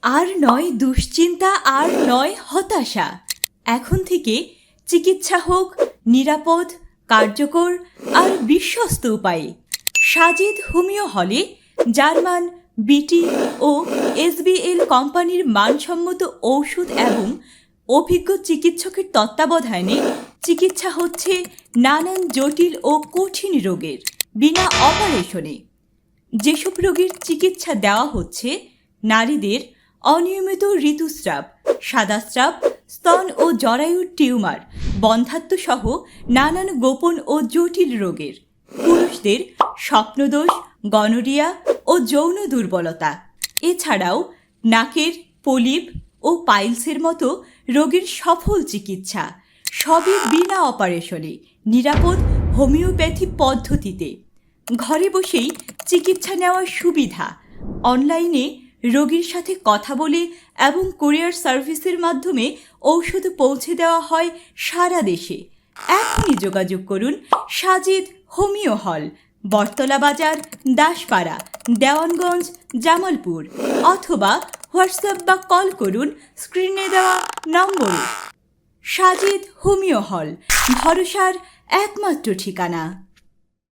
আর নয় দুশ্চিন্তা, আর নয় হতাশা। এখন থেকে চিকিৎসা হোক নিরাপদ, কার্যকর আর বিশ্বস্ত উপায়ে। সাজিদ হোমিও হলে জার্মান, বিটি ও এসবিএল কোম্পানির মানসম্মত ঔষধ এবং অভিজ্ঞ চিকিৎসকের তত্ত্বাবধানে চিকিৎসা হচ্ছে নানান জটিল ও কঠিন রোগের বিনা অপারেশনে। যেসব রোগীর চিকিৎসা দেওয়া হচ্ছে: নারীদের অনিয়মিত ঋতুস্রাব, সাদাস্রাব, স্তন ও জরায়ুর টিউমার, বন্ধ্যাত্ব সহ নানান গোপন ও জটিল রোগের; পুরুষদের স্বপ্নদোষ, গনোরিয়া ও যৌন দুর্বলতা; এছাড়াও নাকের পলিপ ও পাইলসের মতো রোগের সফল চিকিৎসা, সবই বিনা অপারেশনে নিরাপদ হোমিওপ্যাথি পদ্ধতিতে। ঘরে বসেই চিকিৎসা নেওয়ার সুবিধা। অনলাইনে রোগীর সাথে কথা বলে এবং কুরিয়ার সার্ভিসের মাধ্যমে ঔষধ পৌঁছে দেওয়া হয় সারা দেশে। এখনই যোগাযোগ করুন সাজিদ হোমিও হল, বটতলা বাজার, দাসপাড়া, দেওয়ানগঞ্জ, জামালপুর, অথবা হোয়াটসঅ্যাপ বা কল করুন স্ক্রিনে দেওয়া নম্বরে। সাজিদ হোমিও হল, ভরসার একমাত্র ঠিকানা।